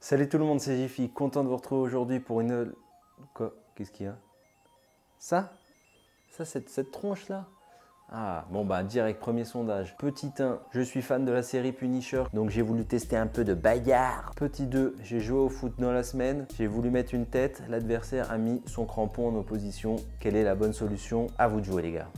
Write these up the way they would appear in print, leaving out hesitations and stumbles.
Salut tout le monde, c'est Jiffy, content de vous retrouver aujourd'hui pour une... Quoi? Qu'est-ce qu'il y a? Ça, cette tronche là? Ah, bon bah direct, premier sondage. Petit 1, je suis fan de la série Punisher, donc j'ai voulu tester un peu de bagarre. Petit 2, j'ai joué au foot dans la semaine, j'ai voulu mettre une tête, l'adversaire a mis son crampon en opposition. Quelle est la bonne solution? À vous de jouer les gars.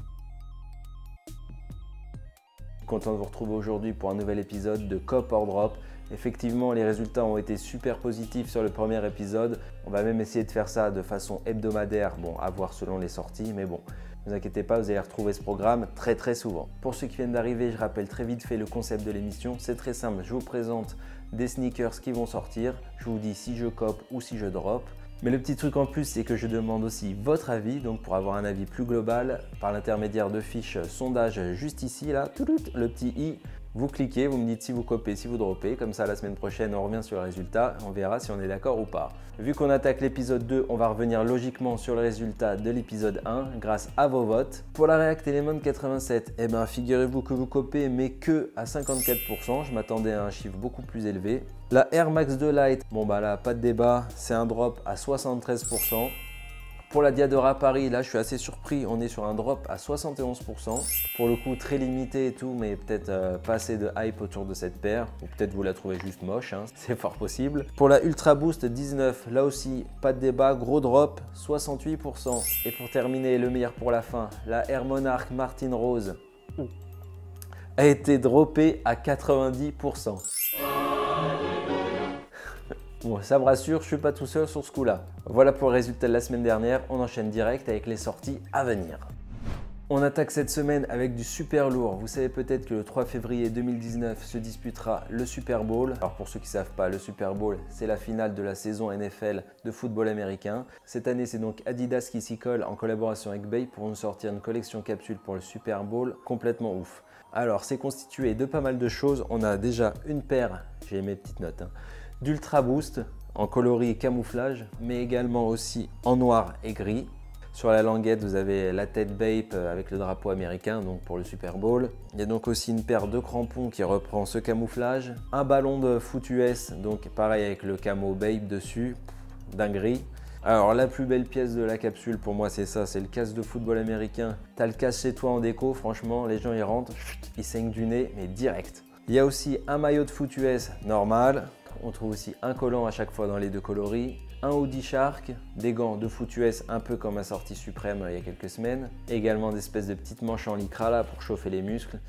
Content de vous retrouver aujourd'hui pour un nouvel épisode de Cop or Drop. Effectivement, les résultats ont été super positifs sur le premier épisode. On va même essayer de faire ça de façon hebdomadaire, bon, à voir selon les sorties, mais bon, ne vous inquiétez pas, vous allez retrouver ce programme très souvent. Pour ceux qui viennent d'arriver, je rappelle très vite fait le concept de l'émission. C'est très simple, je vous présente des sneakers qui vont sortir. Je vous dis si je cope ou si je drop. Mais le petit truc en plus, c'est que je demande aussi votre avis, donc pour avoir un avis plus global, par l'intermédiaire de fiches sondage juste ici, là, le petit i. Vous cliquez, vous me dites si vous copez, si vous droppez, comme ça la semaine prochaine on revient sur le résultat, on verra si on est d'accord ou pas. Vu qu'on attaque l'épisode 2, on va revenir logiquement sur le résultat de l'épisode 1 grâce à vos votes. Pour la React Element 87, eh ben figurez-vous que vous copez mais que à 54%, je m'attendais à un chiffre beaucoup plus élevé. La Air Max 2 Lite, bon bah là pas de débat, c'est un drop à 73%. Pour la Diadora Paris, là je suis assez surpris, on est sur un drop à 71%. Pour le coup très limité et tout, mais peut-être pas assez de hype autour de cette paire. Ou peut-être vous la trouvez juste moche, hein, c'est fort possible. Pour la Ultra Boost 19, là aussi pas de débat, gros drop, 68%. Et pour terminer, le meilleur pour la fin, la Air Monarch Martin Rose a été droppée à 90%. Bon, ça me rassure, je ne suis pas tout seul sur ce coup-là. Voilà pour le résultat de la semaine dernière, on enchaîne direct avec les sorties à venir. On attaque cette semaine avec du super lourd. Vous savez peut-être que le 3 février 2019 se disputera le Super Bowl. Alors pour ceux qui ne savent pas, le Super Bowl, c'est la finale de la saison NFL de football américain. Cette année, c'est donc Adidas qui s'y colle en collaboration avec Bape pour nous sortir une collection capsule pour le Super Bowl complètement ouf. Alors, c'est constitué de pas mal de choses. On a déjà une paire, j'ai mes petites notes, d'Ultra Boost en coloris camouflage, mais également aussi en noir et gris. Sur la languette, vous avez la tête Bape avec le drapeau américain, donc pour le Super Bowl. Il y a donc aussi une paire de crampons qui reprend ce camouflage. Un ballon de foot US, donc pareil avec le camo Bape dessus, dinguerie. Alors la plus belle pièce de la capsule pour moi c'est ça, c'est le casque de football américain. T'as le casque chez toi en déco, franchement les gens ils rentrent, ils saignent du nez, mais direct. Il y a aussi un maillot de foot US normal. On trouve aussi un collant à chaque fois dans les deux coloris, un hoodie Shark, des gants de foot US un peu comme ma sortie suprême il y a quelques semaines, et également des espèces de petites manches en lycra là pour chauffer les muscles.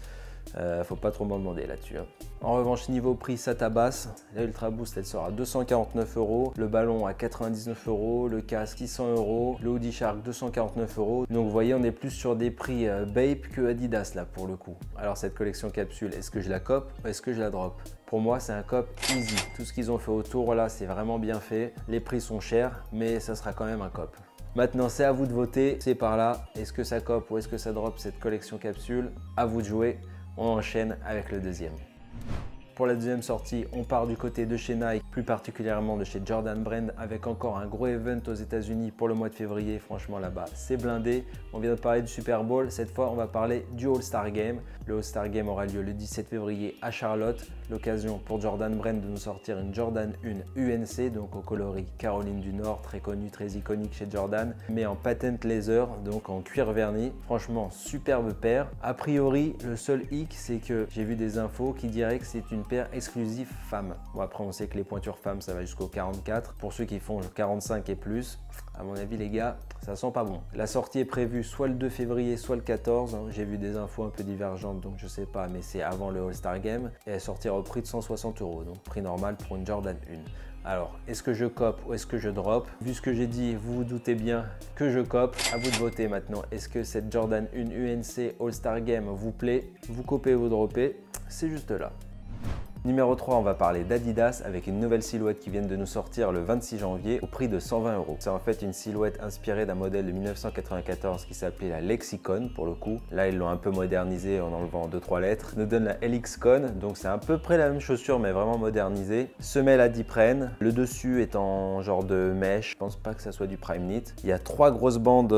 Faut pas trop m'en demander là-dessus. En revanche, niveau prix, ça tabasse. La Ultra Boost, elle sort à 249 €, le ballon à 99 €, le casque 600 €, le hoodie Shark 249 €. Donc vous voyez, on est plus sur des prix Bape que Adidas là pour le coup. Alors cette collection capsule, est-ce que je la cope ou est-ce que je la drop? Pour moi, c'est un cop easy. Tout ce qu'ils ont fait autour là, c'est vraiment bien fait. Les prix sont chers, mais ça sera quand même un cop. Maintenant, c'est à vous de voter. C'est par là. Est-ce que ça cop ou est-ce que ça drop cette collection capsule? À vous de jouer. On enchaîne avec le deuxième. Pour la deuxième sortie, on part du côté de chez Nike, plus particulièrement de chez Jordan Brand, avec encore un gros event aux États-Unis pour le mois de février. Franchement, là-bas, c'est blindé. On vient de parler du Super Bowl. Cette fois, on va parler du All-Star Game. Le All-Star Game aura lieu le 17 février à Charlotte. L'occasion pour Jordan Brand de nous sortir une Jordan 1 UNC, donc au coloris Caroline du Nord, très connu, très iconique chez Jordan, mais en patent laser, donc en cuir verni. Franchement, superbe paire. A priori, le seul hic, c'est que j'ai vu des infos qui diraient que c'est une paire exclusive femme. Bon, après, on sait que les pointures femmes, ça va jusqu'au 44. Pour ceux qui font 45 et plus, à mon avis, les gars, ça sent pas bon. La sortie est prévue soit le 2 février, soit le 14. J'ai vu des infos un peu divergentes, donc je sais pas, mais c'est avant le All-Star Game. Et elle sortira au prix de 160 €, donc prix normal pour une Jordan 1. Alors, est-ce que je cope ou est-ce que je drop? Vu ce que j'ai dit, vous vous doutez bien que je cope. À vous de voter maintenant. Est-ce que cette Jordan 1 UNC All-Star Game vous plaît? Vous copez ou vous droppez? C'est juste là. Numéro 3, on va parler d'Adidas avec une nouvelle silhouette qui vient de nous sortir le 26 janvier au prix de 120 €. C'est en fait une silhouette inspirée d'un modèle de 1994 qui s'appelait la Lexicon pour le coup. Là, ils l'ont un peu modernisé en enlevant 2-3 lettres. Nous donne la LXCon, donc c'est à peu près la même chaussure mais vraiment modernisée. Semelle à diprène, le dessus est en genre de mèche. Je pense pas que ça soit du prime knit. Il y a 3 grosses bandes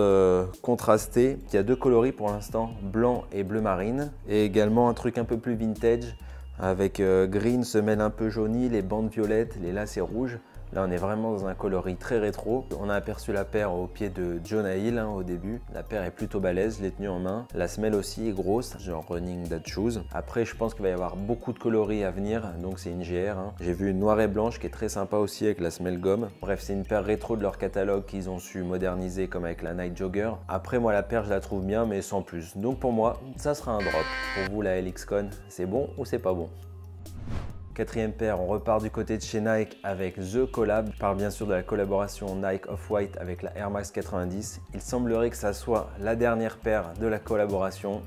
contrastées. Il y a 2 coloris pour l'instant, blanc et bleu marine. Et également un truc un peu plus vintage avec green, semelle un peu jaunie, les bandes violettes, les lacets rouges. Là, on est vraiment dans un coloris très rétro. On a aperçu la paire au pied de Jonah Hill au début. La paire est plutôt balèze, je l'ai tenue en main. La semelle aussi est grosse, genre Running That Shoes. Après, je pense qu'il va y avoir beaucoup de coloris à venir, donc c'est une GR. J'ai vu une noire et blanche qui est très sympa aussi avec la semelle gomme. Bref, c'est une paire rétro de leur catalogue qu'ils ont su moderniser comme avec la Night Jogger. Après, moi, la paire, je la trouve bien, mais sans plus. Donc pour moi, ça sera un drop. Pour vous, la LX-Con, c'est bon ou c'est pas bon? Quatrième paire, on repart du côté de chez Nike avec The Collab. Je parle bien sûr de la collaboration Nike Off-White avec la Air Max 90. Il semblerait que ça soit la dernière paire de la collaboration.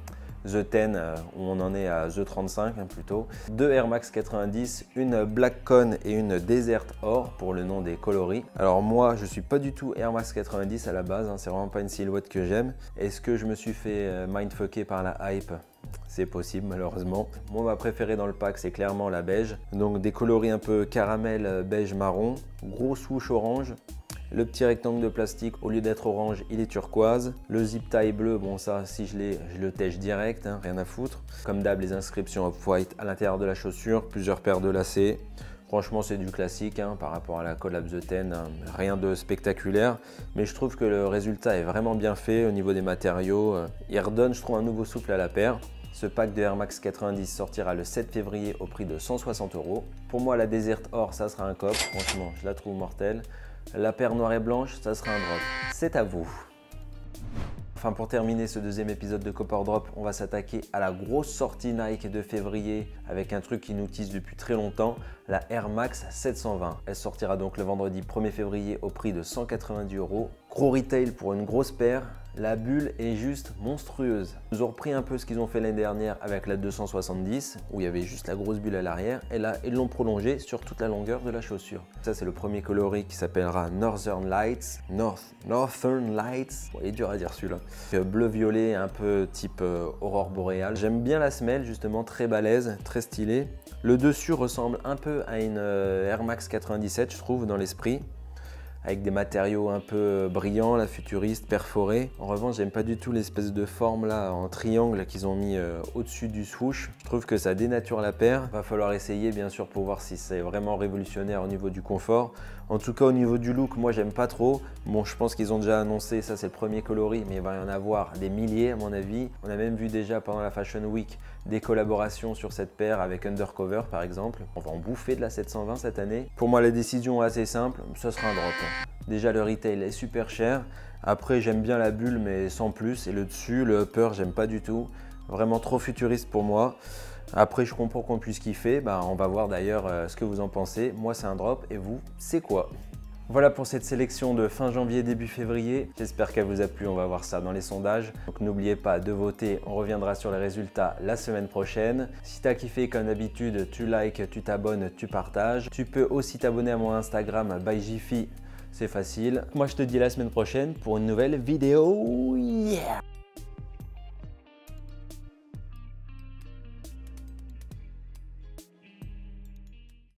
The 10, où on en est à The 35 plutôt. Deux Air Max 90, une Black Con et une Desert Or pour le nom des coloris. Alors moi, je suis pas du tout Air Max 90 à la base, c'est vraiment pas une silhouette que j'aime. Est-ce que je me suis fait mindfucker par la hype? C'est possible malheureusement. Moi, ma préférée dans le pack, c'est clairement la beige. Donc des coloris un peu caramel, beige, marron. Gros swoosh orange. Le petit rectangle de plastique, au lieu d'être orange, il est turquoise. Le zip tie bleu, bon ça, si je l'ai, je le tèche direct, rien à foutre. Comme d'hab, les inscriptions Off-White à l'intérieur de la chaussure, plusieurs paires de lacets. Franchement, c'est du classique par rapport à la Collab The 10, rien de spectaculaire. Mais je trouve que le résultat est vraiment bien fait au niveau des matériaux. Il redonne, je trouve, un nouveau souffle à la paire. Ce pack de Air Max 90 sortira le 7 février au prix de 160 €. Pour moi, la Desert Or, ça sera un cop. Franchement, je la trouve mortelle. La paire noire et blanche, ça sera un drop. C'est à vous. Enfin, pour terminer ce deuxième épisode de Copper Drop, on va s'attaquer à la grosse sortie Nike de février avec un truc qui nous tease depuis très longtemps, la Air Max 720. Elle sortira donc le vendredi 1er février au prix de 190 €. Gros retail pour une grosse paire. La bulle est juste monstrueuse. Ils ont repris un peu ce qu'ils ont fait l'année dernière avec la 270 où il y avait juste la grosse bulle à l'arrière et là ils l'ont prolongée sur toute la longueur de la chaussure. Ça c'est le premier coloris qui s'appellera Northern Lights. Northern Lights. Bon, il est dur à dire celui-là. Bleu-violet un peu type aurore boréale. J'aime bien la semelle justement, très balèze, très stylée. Le dessus ressemble un peu à une Air Max 97 je trouve dans l'esprit, avec des matériaux un peu brillants, la futuriste, perforée. En revanche, j'aime pas du tout l'espèce de forme là en triangle qu'ils ont mis au-dessus du swoosh. Je trouve que ça dénature la paire. Va falloir essayer bien sûr pour voir si c'est vraiment révolutionnaire au niveau du confort. En tout cas au niveau du look, moi j'aime pas trop. Bon, je pense qu'ils ont déjà annoncé, ça c'est le premier coloris, mais il va y en avoir des milliers à mon avis. On a même vu déjà pendant la Fashion Week des collaborations sur cette paire avec Undercover par exemple. On va en bouffer de la 720 cette année. Pour moi la décision est assez simple, ce sera un drop. Déjà le retail est super cher. Après j'aime bien la bulle mais sans plus. Et le dessus, le upper, j'aime pas du tout. Vraiment trop futuriste pour moi. Après je comprends qu'on puisse kiffer. On va voir d'ailleurs ce que vous en pensez. Moi c'est un drop et vous, c'est quoi? Voilà pour cette sélection de fin janvier, début février. J'espère qu'elle vous a plu, on va voir ça dans les sondages. Donc n'oubliez pas de voter, on reviendra sur les résultats la semaine prochaine. Si tu as kiffé comme d'habitude, tu likes, tu t'abonnes, tu partages. Tu peux aussi t'abonner à mon Instagram byjiffy, c'est facile. Moi je te dis à la semaine prochaine pour une nouvelle vidéo. Yeah!